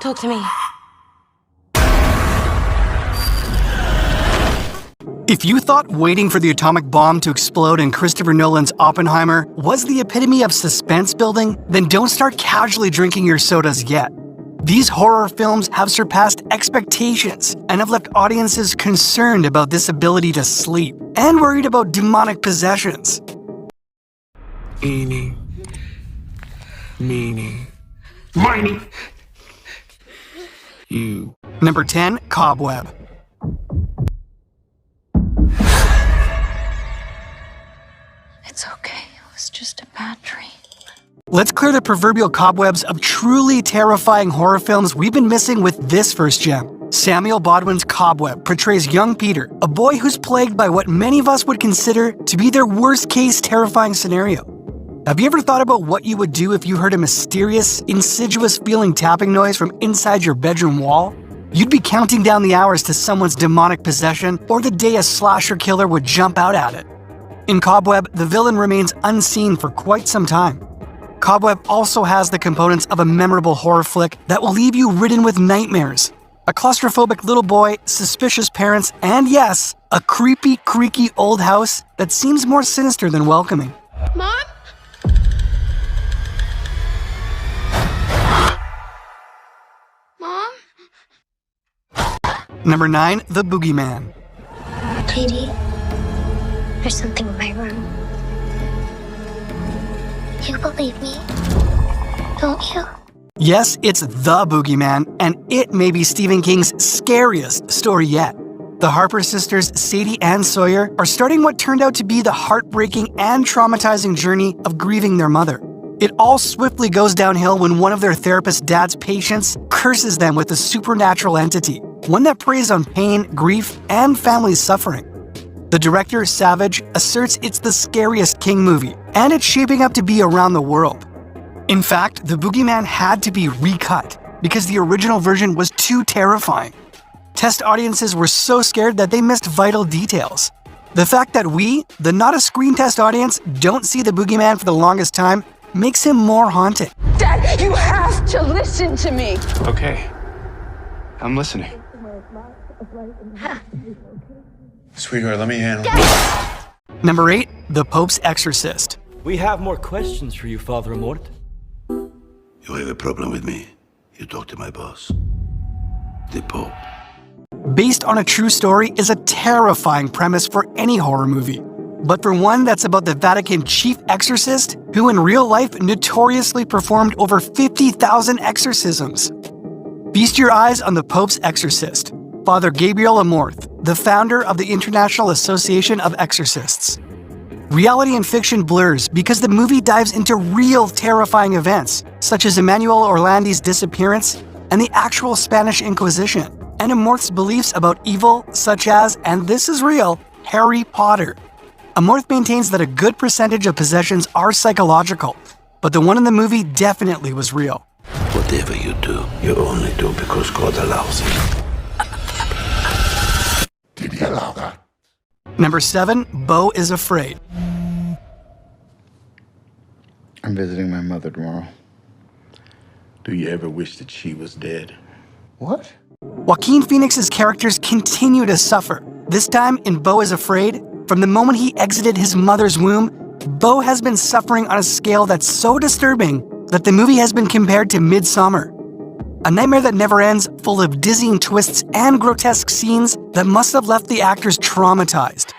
Talk to me. If you thought waiting for the atomic bomb to explode in Christopher Nolan's Oppenheimer was the epitome of suspense building, then don't start casually drinking your sodas yet. These horror films have surpassed expectations and have left audiences concerned about this ability to sleep and worried about demonic possessions. Eeny, meeny, miny. You. Number 10, Cobweb. It's okay. It was just a bad dream. Let's clear the proverbial cobwebs of truly terrifying horror films we've been missing with this first gem. Samuel Bodwin's Cobweb portrays young Peter, a boy who's plagued by what many of us would consider to be their worst-case terrifying scenario. Have you ever thought about what you would do if you heard a mysterious, insidious feeling tapping noise from inside your bedroom wall? You'd be counting down the hours to someone's demonic possession or the day a slasher killer would jump out at it. In Cobweb, the villain remains unseen for quite some time. Cobweb also has the components of a memorable horror flick that will leave you ridden with nightmares. A claustrophobic little boy, suspicious parents, and yes, a creepy, creaky old house that seems more sinister than welcoming. Mom? Mom? Number 9, The Boogeyman. JD, there's something in my room. You believe me, don't you? Yes, it's The Boogeyman, and it may be Stephen King's scariest story yet. The Harper sisters, Sadie and Sawyer, are starting what turned out to be the heartbreaking and traumatizing journey of grieving their mother. It all swiftly goes downhill when one of their therapist's dad's patients curses them with a supernatural entity, one that preys on pain, grief, and family suffering. The director, Savage, asserts it's the scariest King movie, and it's shaping up to be around the world. In fact, The Boogeyman had to be recut because the original version was too terrifying. Test audiences were so scared that they missed vital details. The fact that we, the not a screen test audience, don't see the Boogeyman for the longest time makes him more haunting. Dad, you have to listen to me. Okay. I'm listening. Sweetheart, let me handle it. Number 8, The Pope's Exorcist. We have more questions for you, Father Amort. You have a problem with me? You talk to my boss, the Pope. Based on a true story is a terrifying premise for any horror movie. But for one that's about the Vatican chief exorcist, who in real life notoriously performed over 50,000 exorcisms. Feast your eyes on The Pope's Exorcist, Father Gabriel Amorth, the founder of the International Association of Exorcists. Reality and fiction blurs because the movie dives into real terrifying events, such as Emmanuel Orlandi's disappearance and the actual Spanish Inquisition, and Amorth's beliefs about evil, such as, and this is real, Harry Potter. Amorth maintains that a good percentage of possessions are psychological, but the one in the movie definitely was real. Whatever you do, you only do because God allows it. Did he allow that? Number 7, Beau is Afraid. I'm visiting my mother tomorrow. Do you ever wish that she was dead? What? Joaquin Phoenix's characters continue to suffer. This time in Beau is Afraid, from the moment he exited his mother's womb, Beau has been suffering on a scale that's so disturbing that the movie has been compared to Midsommar. A nightmare that never ends, full of dizzying twists and grotesque scenes that must have left the actors traumatized.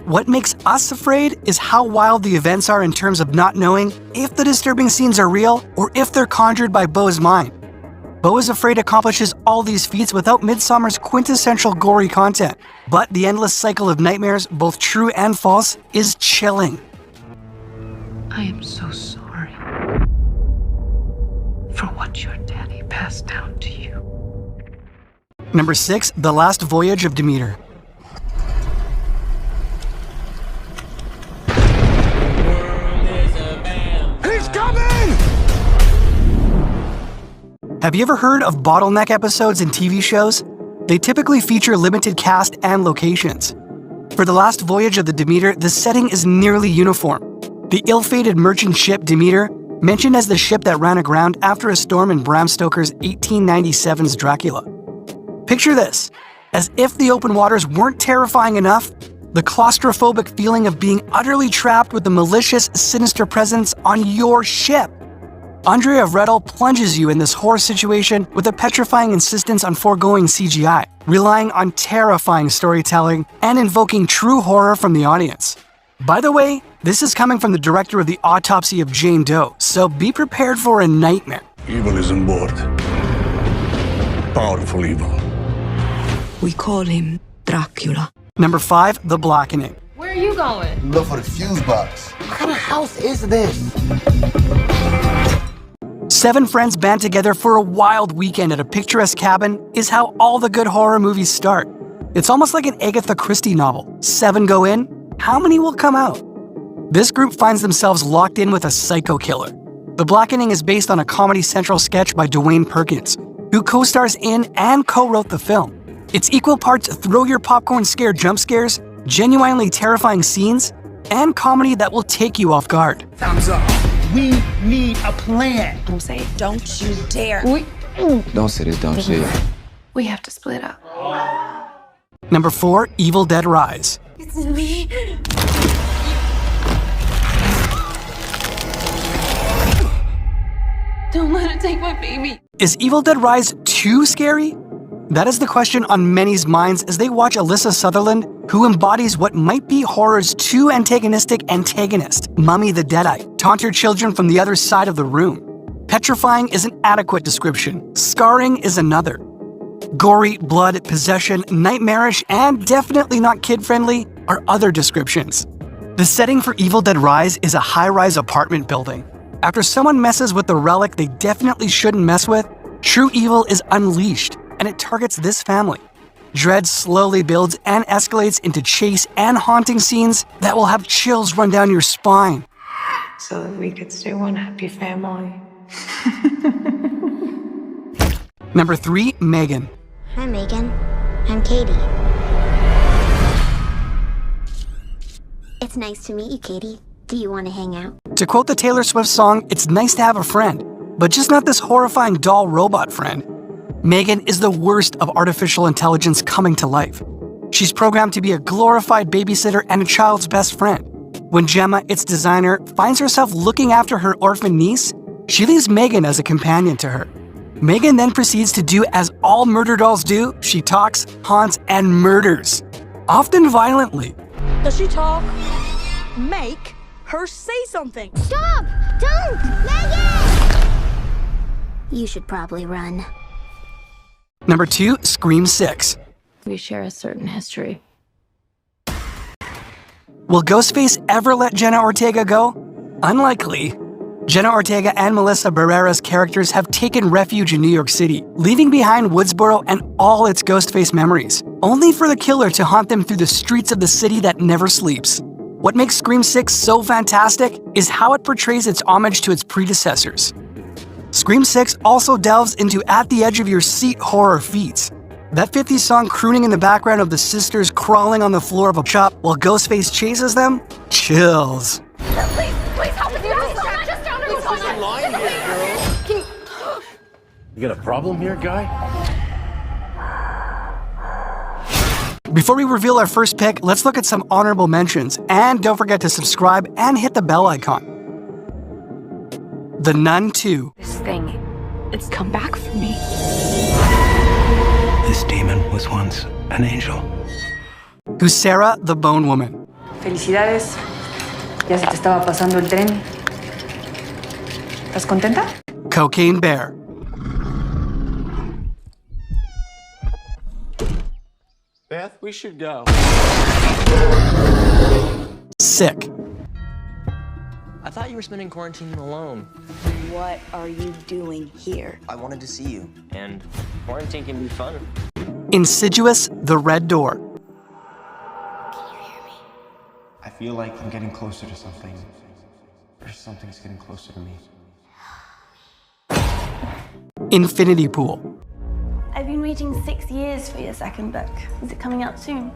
What makes us afraid is how wild the events are in terms of not knowing if the disturbing scenes are real or if they're conjured by Beau's mind. Beau is Afraid accomplishes all these feats without Midsommar's quintessential gory content, but the endless cycle of nightmares, both true and false, is chilling. I am so sorry for what your daddy passed down to you. Number 6, The Last Voyage of Demeter. He's coming! Have you ever heard of bottleneck episodes in TV shows? They typically feature limited cast and locations. For The Last Voyage of the Demeter, the setting is nearly uniform. The ill-fated merchant ship Demeter mentioned as the ship that ran aground after a storm in Bram Stoker's 1897's Dracula. Picture this: as if the open waters weren't terrifying enough, the claustrophobic feeling of being utterly trapped with the malicious, sinister presence on your ship. Andrea Redl plunges you in this horror situation with a petrifying insistence on foregoing CGI, relying on terrifying storytelling and invoking true horror from the audience. By the way, this is coming from the director of The Autopsy of Jane Doe, so be prepared for a nightmare. Evil is on board. Powerful evil. We call him Dracula. Number 5, The Blackening. Where are you going? Look for the fuse box. What kind of house is this? 7 friends band together for a wild weekend at a picturesque cabin is how all the good horror movies start. It's almost like an Agatha Christie novel. 7 go in, how many will come out? This group finds themselves locked in with a psycho killer. The Blackening is based on a Comedy Central sketch by Dwayne Perkins, who co-stars in and co-wrote the film. It's equal parts throw your popcorn scare jump scares, genuinely terrifying scenes, and comedy that will take you off guard. Thumbs up. We need a plan. Don't say it. Don't you dare. Don't say this, don't say it. We have to split up. Number 4, Evil Dead Rise. It's me. Don't let it take my baby. Is Evil Dead Rise too scary? That is the question on many's minds as they watch Alyssa Sutherland, who embodies what might be horror's too antagonistic antagonist, Mummy the Deadite, taunt her children from the other side of the room. Petrifying is an adequate description. Scarring is another. Gory, blood, possession, nightmarish, and definitely not kid-friendly are other descriptions. The setting for Evil Dead Rise is a high-rise apartment building. After someone messes with the relic they definitely shouldn't mess with, true evil is unleashed, and it targets this family. Dread slowly builds and escalates into chase and haunting scenes that will have chills run down your spine. So that we could stay one happy family. Number 3, Megan. Hi, Megan. I'm Katie. It's nice to meet you, Katie. Do you want to hang out? To quote the Taylor Swift song, it's nice to have a friend, but just not this horrifying doll robot friend. Megan is the worst of artificial intelligence coming to life. She's programmed to be a glorified babysitter and a child's best friend. When Gemma, its designer, finds herself looking after her orphan niece, she leaves Megan as a companion to her. Megan then proceeds to do as all murder dolls do. She talks, haunts, and murders, often violently. Does she talk? Make her say something. Stop! Don't! Megan! You should probably run. Number 2, Scream 6. We share a certain history. Will Ghostface ever let Jenna Ortega go? Unlikely. Jenna Ortega and Melissa Barrera's characters have taken refuge in New York City, leaving behind Woodsboro and all its Ghostface memories, only for the killer to haunt them through the streets of the city that never sleeps. What makes Scream 6 so fantastic is how it portrays its homage to its predecessors. Scream 6 also delves into at-the-edge-of-your-seat horror feats. That 50s song crooning in the background of the sisters crawling on the floor of a shop while Ghostface chases them? Chills. Please help me. Just down to You got a problem here, guy? Before we reveal our first pick, let's look at some honorable mentions, and don't forget to subscribe and hit the bell icon. The Nun 2. This thing, it's come back for me. This demon was once an angel. Sarah the Bone Woman. Felicidades. Ya se te estaba pasando el tren. ¿Estás contenta? Cocaine Bear. Beth, we should go. Sick. I thought you were spending quarantine alone. What are you doing here? I wanted to see you. And quarantine can be fun. Insidious the Red Door. Can you hear me? I feel like I'm getting closer to something. Or something's getting closer to me. Infinity Pool. I've been waiting 6 years for your second book. Is it coming out soon?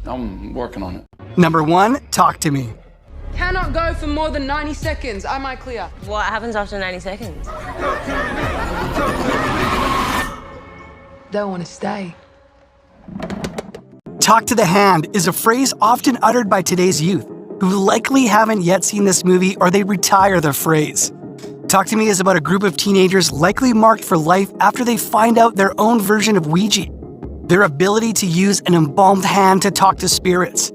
I'm working on it. Number 1, Talk to Me. Cannot go for more than 90 seconds. Am I clear? What happens after 90 seconds? They'll want to stay. Talk to the hand is a phrase often uttered by today's youth, who likely haven't yet seen this movie or they retire the phrase. Talk to Me is about a group of teenagers likely marked for life after they find out their own version of Ouija, their ability to use an embalmed hand to talk to spirits.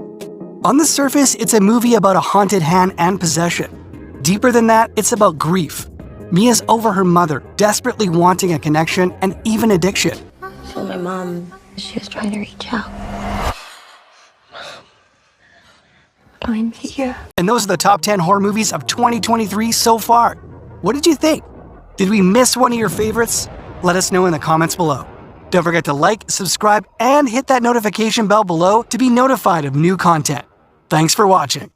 On the surface, it's a movie about a haunted hand and possession. Deeper than that, it's about grief. Mia's over her mother, desperately wanting a connection and even addiction. So my mom, she was trying to reach out. I'm here. And those are the top 10 horror movies of 2023 so far. What did you think? Did we miss one of your favorites? Let us know in the comments below. Don't forget to like, subscribe, and hit that notification bell below to be notified of new content. Thanks for watching.